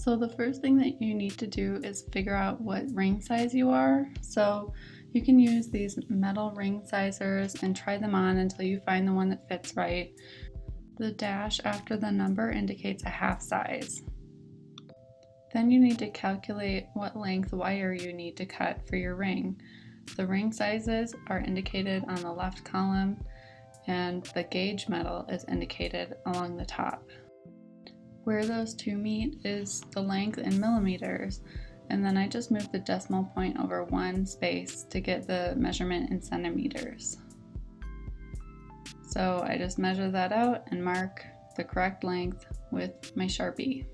So the first thing that you need to do is figure out what ring size you are. So you can use these metal ring sizers and try them on until you find the one that fits right. The dash after the number indicates a half size. Then you need to calculate what length wire you need to cut for your ring. The ring sizes are indicated on the left column and the gauge metal is indicated along the top. Where those two meet is the length in millimeters, and then I just moved the decimal point over one space to get the measurement in centimeters. So I just measure that out and mark the correct length with my Sharpie.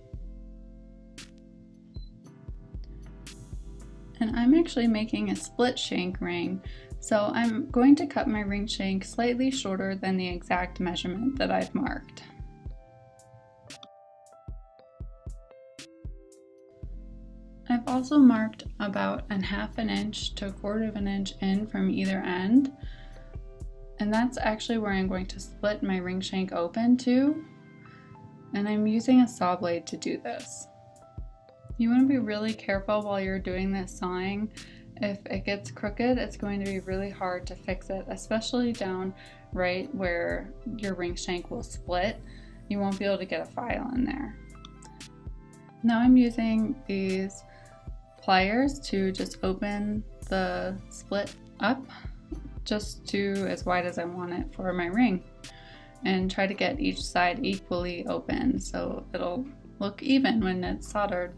And I'm actually making a split shank ring, so I'm going to cut my ring shank slightly shorter than the exact measurement that I've marked. I've also marked about 1/2 inch to 1/4 inch in from either end, and that's actually where I'm going to split my ring shank open to, and I'm using a saw blade to do this. You want to be really careful while you're doing this sawing. If it gets crooked, it's going to be really hard to fix it, especially down right where your ring shank will split. You won't be able to get a file in there. Now I'm using these pliers to just open the split up just to as wide as I want it for my ring, and try to get each side equally open so it'll look even when it's soldered.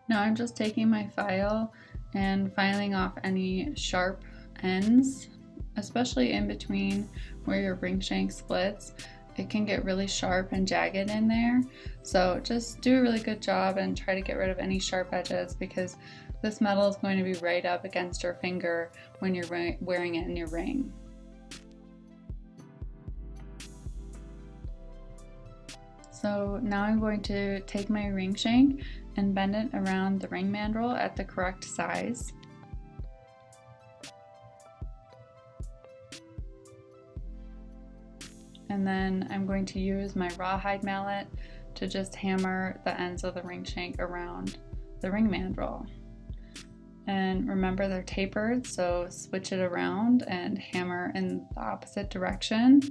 Now I'm just taking my file and filing off any sharp ends, especially in between where your ring shank splits. It can get really sharp and jagged in there, so just do a really good job and try to get rid of any sharp edges, because this metal is going to be right up against your finger when you're wearing it in your ring. So now I'm going to take my ring shank and bend it around the ring mandrel at the correct size. And then I'm going to use my rawhide mallet to just hammer the ends of the ring shank around the ring mandrel. And remember, they're tapered, so switch it around and hammer in the opposite direction.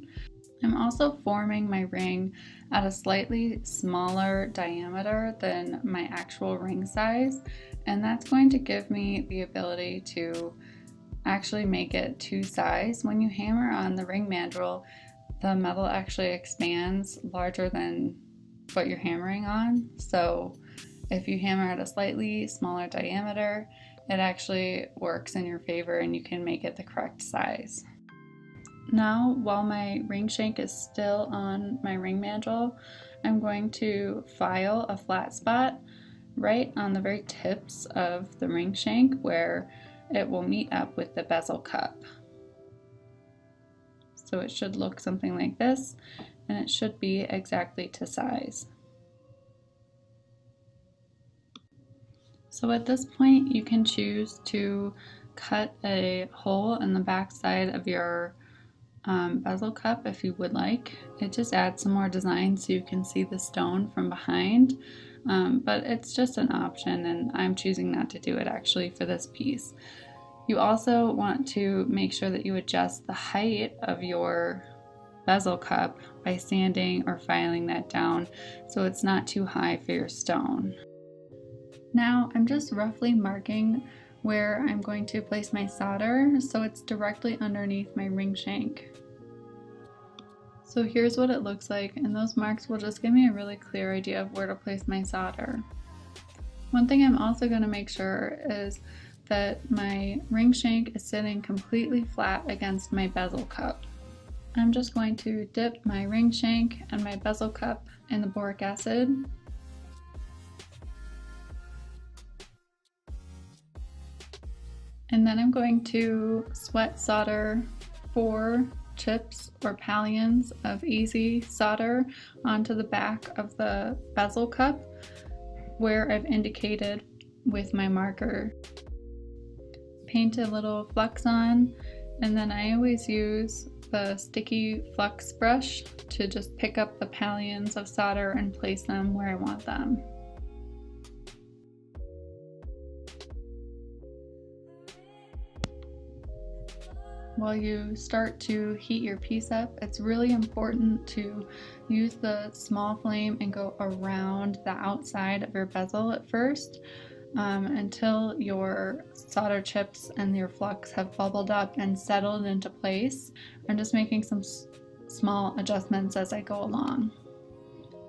I'm also forming my ring at a slightly smaller diameter than my actual ring size, and that's going to give me the ability to actually make it two size. When you hammer on the ring mandrel, the metal actually expands larger than what you're hammering on, so if you hammer at a slightly smaller diameter, it actually works in your favor and you can make it the correct size. Now, while my ring shank is still on my ring mandrel, I'm going to file a flat spot right on the very tips of the ring shank where it will meet up with the bezel cup. So it should look something like this, and it should be exactly to size. So at this point, you can choose to cut a hole in the back side of your bezel cup if you would like. It just adds some more design so you can see the stone from behind, but it's just an option, and I'm choosing not to do it actually for this piece. You also want to make sure that you adjust the height of your bezel cup by sanding or filing that down so it's not too high for your stone. Now I'm just roughly marking where I'm going to place my solder so it's directly underneath my ring shank. So here's what it looks like, and those marks will just give me a really clear idea of where to place my solder. One thing I'm also going to make sure is that my ring shank is sitting completely flat against my bezel cup. I'm just going to dip my ring shank and my bezel cup in the boric acid. And then I'm going to sweat solder 4 chips or pallions of easy solder onto the back of the bezel cup where I've indicated with my marker. Paint a little flux on, and then I always use the sticky flux brush to just pick up the pallions of solder and place them where I want them. While you start to heat your piece up, it's really important to use the small flame and go around the outside of your bezel at first until your solder chips and your flux have bubbled up and settled into place. I'm just making some small adjustments as I go along.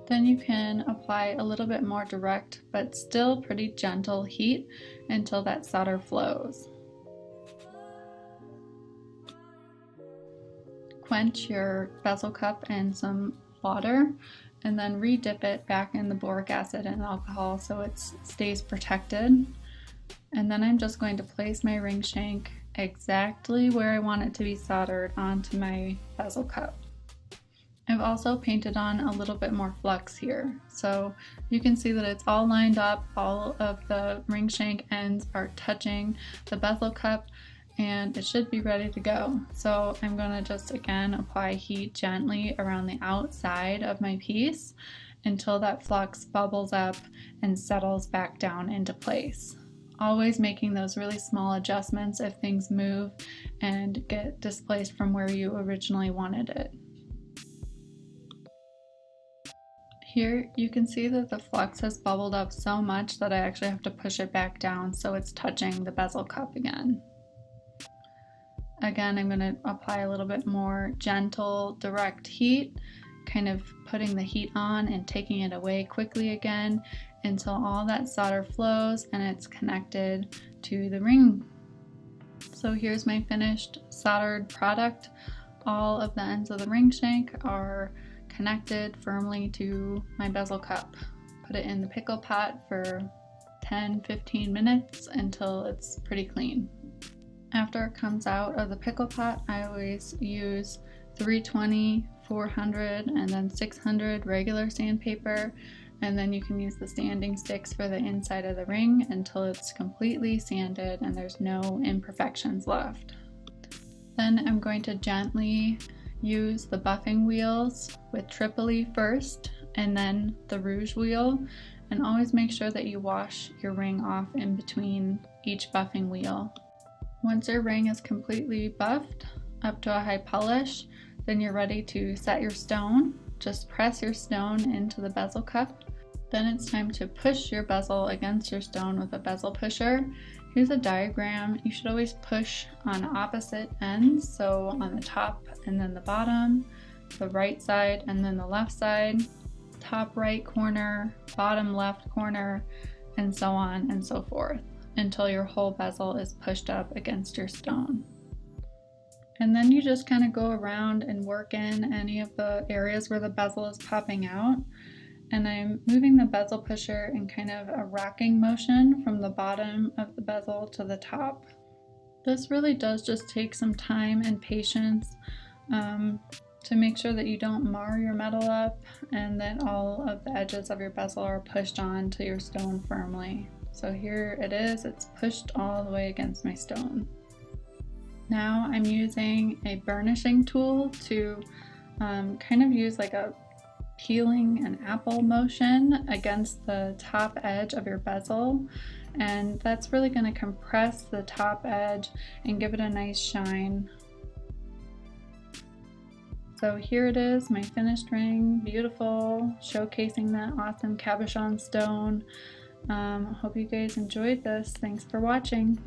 Then you can apply a little bit more direct but still pretty gentle heat until that solder flows. Quench your bezel cup in some water and then re-dip it back in the boric acid and alcohol so it stays protected. And then I'm just going to place my ring shank exactly where I want it to be soldered onto my bezel cup. I've also painted on a little bit more flux here, so you can see that it's all lined up. All of the ring shank ends are touching the bezel cup, and it should be ready to go. So I'm going to just again apply heat gently around the outside of my piece until that flux bubbles up and settles back down into place. Always making those really small adjustments if things move and get displaced from where you originally wanted it. Here you can see that the flux has bubbled up so much that I actually have to push it back down so it's touching the bezel cup again. Again, I'm going to apply a little bit more gentle, direct heat, kind of putting the heat on and taking it away quickly again until all that solder flows and it's connected to the ring. So here's my finished soldered product. All of the ends of the ring shank are connected firmly to my bezel cup. Put it in the pickle pot for 10-15 minutes until it's pretty clean. After it comes out of the pickle pot, I always use 320, 400, and then 600 regular sandpaper, and then you can use the sanding sticks for the inside of the ring until it's completely sanded and there's no imperfections left. Then I'm going to gently use the buffing wheels with Tripoli first and then the rouge wheel, and always make sure that you wash your ring off in between each buffing wheel. Once your ring is completely buffed up to a high polish, then you're ready to set your stone. Just press your stone into the bezel cup. Then it's time to push your bezel against your stone with a bezel pusher. Here's a diagram. You should always push on opposite ends, so on the top and then the bottom, the right side and then the left side, top right corner, bottom left corner, and so on and so forth, until your whole bezel is pushed up against your stone. And then you just kind of go around and work in any of the areas where the bezel is popping out. And I'm moving the bezel pusher in kind of a rocking motion from the bottom of the bezel to the top. This really does just take some time and patience to make sure that you don't mar your metal up and that all of the edges of your bezel are pushed on to your stone firmly. So here it is, it's pushed all the way against my stone. Now I'm using a burnishing tool to kind of use like a peeling an apple motion against the top edge of your bezel, and that's really going to compress the top edge and give it a nice shine. So here it is, my finished ring, beautiful, showcasing that awesome cabochon stone. Hope you guys enjoyed this. Thanks for watching.